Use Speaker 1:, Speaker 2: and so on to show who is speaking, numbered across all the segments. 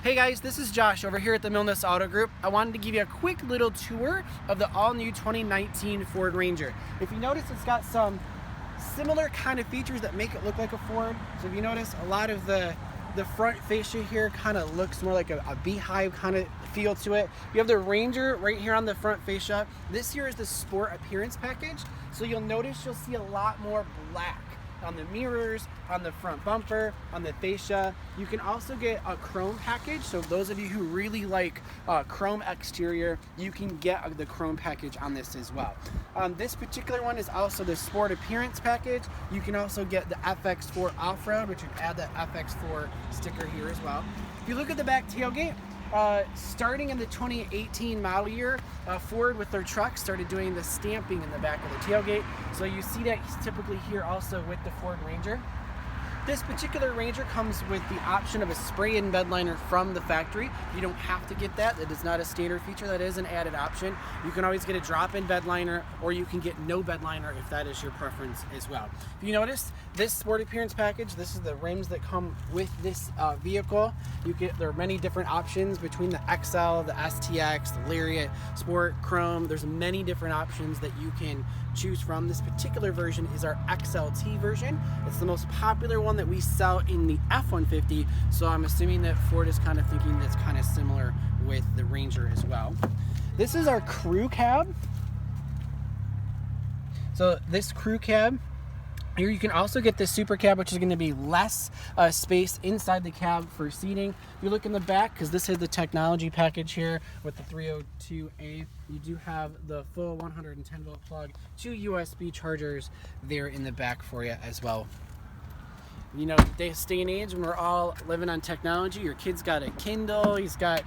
Speaker 1: Hey guys, this is Josh over here at the Milnes Auto Group. I wanted to give you a quick little tour of the all-new 2019 Ford Ranger. If you notice, it's got some similar kind of features that make it look like a Ford. So if you notice, a lot of the front fascia here kind of looks more like a beehive kind of feel to it. You have the Ranger right here on the front fascia. This here is the Sport Appearance Package. So you'll notice you'll see a lot more black on the mirrors, on the front bumper, on the fascia. You can also get a chrome package. So those of you who really like chrome exterior, you can get the chrome package on this as well. This particular one is also the Sport Appearance Package. You can also get the FX4 Off-Road, which would add the FX4 sticker here as well. If you look at the back tailgate, starting in the 2018 model year, Ford with their trucks started doing the stamping in the back of the tailgate. So you see that typically here also with the Ford Ranger. This particular Ranger comes with the option of a spray-in bed liner from the factory. You don't have to get that. That is not a standard feature. That is an added option. You can always get a drop-in bed liner, or you can get no bed liner if that is your preference as well. If you notice, this Sport Appearance Package, this is the rims that come with this vehicle. There are many different options between the XL, the STX, the Lariat, Sport, Chrome. There's many different options that you can choose from. This particular version is our XLT version. It's the most popular one that we sell in the F-150, so I'm assuming that Ford is kind of thinking that's kind of similar with the Ranger as well. This is our crew cab. So this crew cab here, you can also get this super cab, which is going to be less space inside the cab for seating. If you look in the back, because this is the technology package here with the 302A, you do have the full 110 volt plug, 2 USB chargers there in the back for you as well. You know, this day and age when we're all living on technology, your kid's got a Kindle, he's got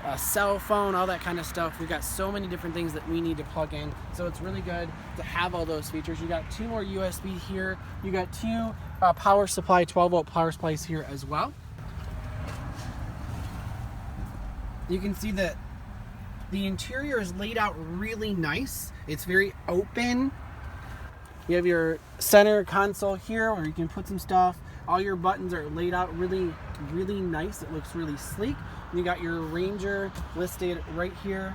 Speaker 1: a cell phone, all that kind of stuff. We've got so many different things that we need to plug in, so it's really good to have all those features. You got 2 more USB here. You got 2 power supply, 12 volt power supplies here as well. You can see that the interior is laid out really nice. It's very open. You have your center console here where you can put some stuff. All your buttons are laid out really nice. It looks really sleek. You got your Ranger listed right here.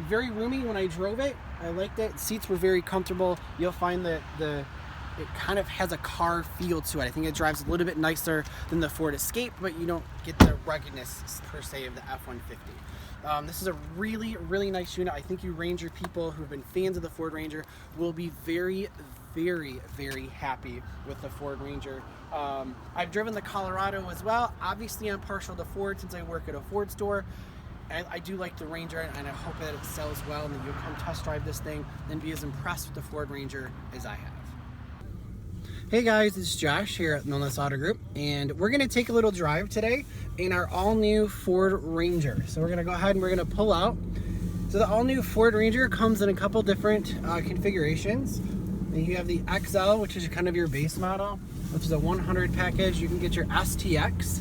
Speaker 1: Very roomy when I drove it. I liked it. Seats were very comfortable. You'll find that it kind of has a car feel to it. I think it drives a little bit nicer than the Ford Escape, but you don't get the ruggedness per se of the F-150. This is a really nice unit. I think you Ranger people who have been fans of the Ford Ranger will be very happy with the Ford Ranger. I've driven the Colorado as well. Obviously, I'm partial to Ford since I work at a Ford store. I do like the Ranger, and I hope that it sells well and that you'll come test drive this thing and be as impressed with the Ford Ranger as I have. Hey guys, it's Josh here at Milnes Auto Group, and we're going to take a little drive today in our all-new Ford Ranger. So we're going to go ahead and we're going to pull out. So the all-new Ford Ranger comes in a couple different configurations. And you have the XL, which is kind of your base model, which is a 100 package. You can get your STX,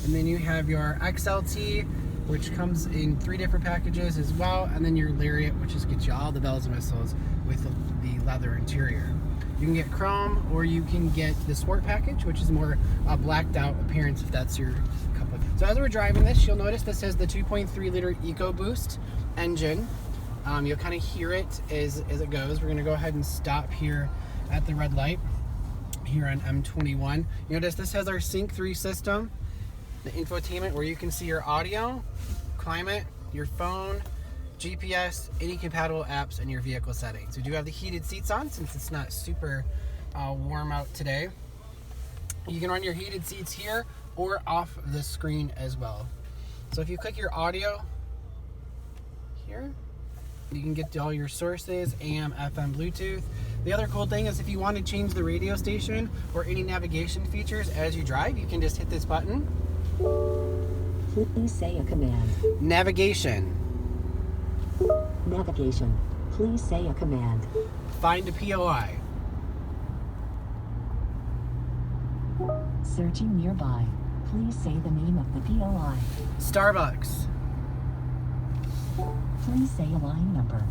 Speaker 1: and then you have your XLT, which comes in 3 different packages as well, and then your Lariat, which just gets you all the bells and whistles with the leather interior. You can get chrome, or you can get the Sport package, which is more a blacked out appearance if that's your cup of. So as we're driving this, you'll notice this has the 2.3 liter EcoBoost engine. You'll kind of hear it as it goes. We're going to go ahead and stop here at the red light here on M21. You notice this has our Sync 3 system, the infotainment where you can see your audio, climate, your phone, GPS, any compatible apps, and your vehicle settings. We do have the heated seats on since it's not super warm out today. You can run your heated seats here or off the screen as well. So if you click your audio here, you can get to all your sources, AM, FM, Bluetooth. The other cool thing is if you want to change the radio station or any navigation features as you drive, you can just hit this button.
Speaker 2: Please say a command.
Speaker 1: Navigation.
Speaker 2: Navigation. Please say a command.
Speaker 1: Find a POI.
Speaker 2: Searching nearby. Please say the name of the POI.
Speaker 1: Starbucks.
Speaker 2: Please say a line number.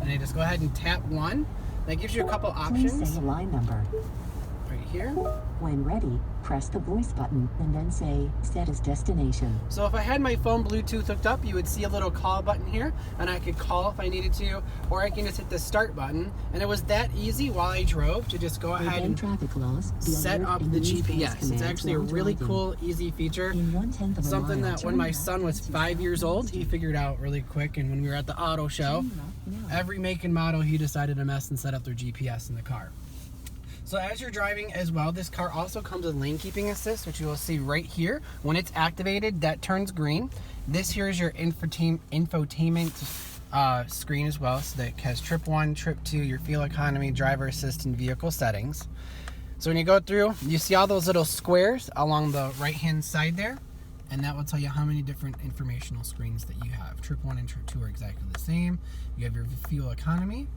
Speaker 1: And I just go ahead and tap 1. That gives you a couple options.
Speaker 2: Please say a line number.
Speaker 1: Right here.
Speaker 2: When ready, press the voice button and then say, set as destination.
Speaker 1: So if I had my phone Bluetooth hooked up, you would see a little call button here, and I could call if I needed to, or I can just hit the start button. And it was that easy while I drove to just go ahead and
Speaker 2: traffic laws,
Speaker 1: set up the GPS. It's actually a really cool, easy feature. Something that when my son was 5 years old, he figured out really quick. And when we were at the auto show, every make and model he decided to mess and set up their GPS in the car. So as you're driving as well, this car also comes with lane keeping assist, which you will see right here. When it's activated, that turns green. This here is your infotainment screen as well. So that has trip 1, trip 2, your fuel economy, driver assist, and vehicle settings. So when you go through, you see all those little squares along the right-hand side there, and that will tell you how many different informational screens that you have. Trip 1 and trip 2 are exactly the same. You have your fuel economy.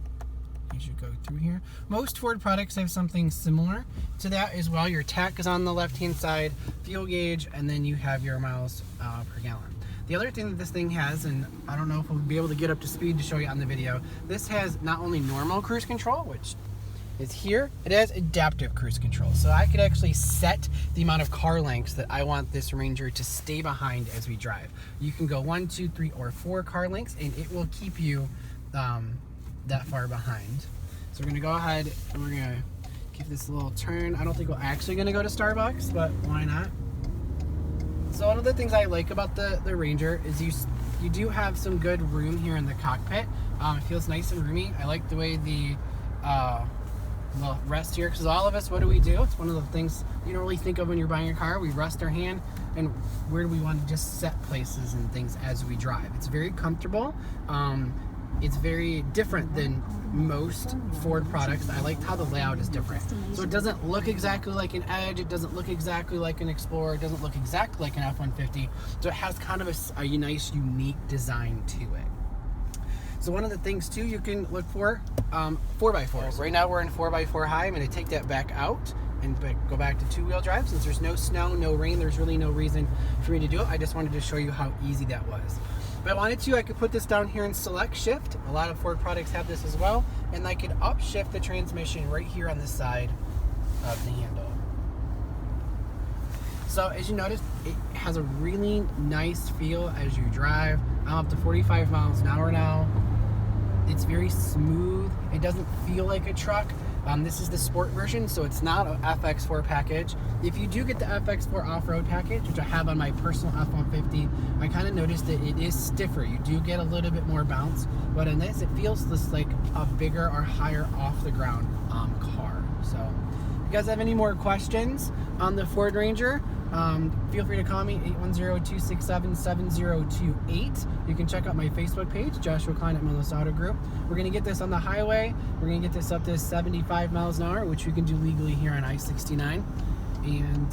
Speaker 1: You should go through here. Most Ford products have something similar to that as well. Your tach is on the left-hand side, fuel gauge, and then you have your miles per gallon. The other thing that this thing has, and I don't know if we'll be able to get up to speed to show you on the video, this has not only normal cruise control, which is here, it has adaptive cruise control. So I could actually set the amount of car lengths that I want this Ranger to stay behind as we drive. You can go 1, 2, 3, or 4 car lengths, and it will keep you that far behind. So we're gonna go ahead and we're gonna give this a little turn. I don't think we're actually gonna go to Starbucks, but why not? So one of the things I like about the Ranger is you do have some good room here in the cockpit. It feels nice and roomy. I like the way the rest here, because all of us, what do? It's one of the things you don't really think of when you're buying a car. We rest our hand, and where do we want to just set places and things as we drive. It's very comfortable. It's very different than most Ford products. I liked how the layout is different. So it doesn't look exactly like an Edge. It doesn't look exactly like an Explorer. It doesn't look exactly like an F-150. So it has kind of a nice, unique design to it. So one of the things too you can look for, 4x4s. Right now we're in 4x4 high. I'm going to take that back out and go back to 2-wheel drive. Since there's no snow, no rain, there's really no reason for me to do it. I just wanted to show you how easy that was. If I wanted to, I could put this down here and select shift. A lot of Ford products have this as well. And I could upshift the transmission right here on the side of the handle. So as you notice, it has a really nice feel as you drive. I'm up to 45 miles an hour now. It's very smooth. It doesn't feel like a truck. This is the sport version, so it's not an FX4 package. If you do get the FX4 off-road package, which I have on my personal F-150, I kind of noticed that it is stiffer. You do get a little bit more bounce, but in this, it feels just like a bigger or higher off-the-ground car. So if you guys have any more questions on the Ford Ranger, feel free to call me, 810-267-7028. You can check out my Facebook page, Joshua Klein at Milnes Auto Group. We're going to get this on the highway. We're going to get this up to 75 miles an hour, which we can do legally here on I-69, and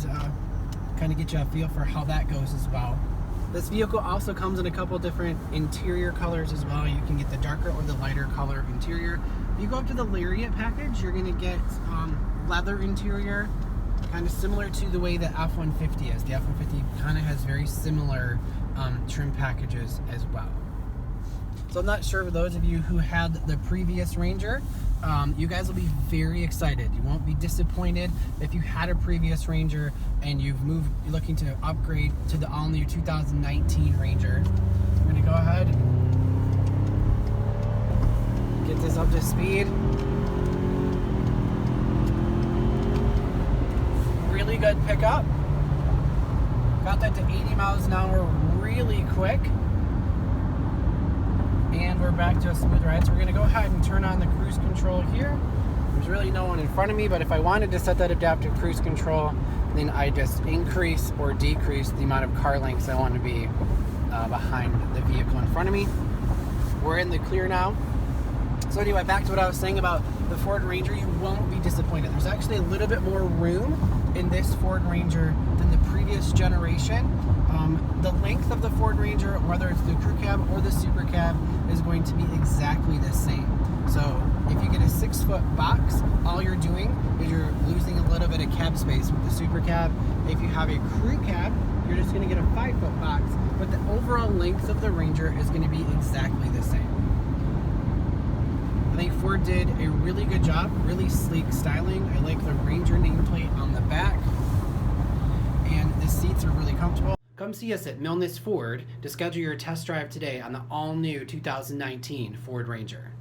Speaker 1: kind of get you a feel for how that goes as well. This vehicle also comes in a couple different interior colors as well. You can get the darker or the lighter color interior. If you go up to the Lariat package, you're going to get leather interior, kind of similar to the way the F-150 is. The F-150 kind of has very similar trim packages as well. So I'm not sure for those of you who had the previous Ranger, you guys will be very excited. You won't be disappointed if you had a previous Ranger and you're looking to upgrade to the all-new 2019 Ranger. I'm going to go ahead and get this up to speed. Really good pickup. Got that to 80 miles an hour really quick. And we're back to a smooth ride. So we're going to go ahead and turn on the cruise control here. There's really no one in front of me, but if I wanted to set that adaptive cruise control, then I just increase or decrease the amount of car lengths I want to be behind the vehicle in front of me. We're in the clear now. So anyway, back to what I was saying about the Ford Ranger, you won't be disappointed. There's actually a little bit more room in this Ford Ranger than the previous generation. The length of the Ford Ranger, whether it's the crew cab or the super cab, is going to be exactly the same. So if you get a 6-foot box, all you're doing is you're losing a little bit of cab space with the super cab. If you have a crew cab, you're just going to get a 5-foot box, but the overall length of the Ranger is going to be exactly the same. I think Ford did a really good job, really sleek styling. I like the Ranger nameplate on the back, and the seats are really comfortable. Come see us at Milnes Ford to schedule your test drive today on the all-new 2019 Ford Ranger.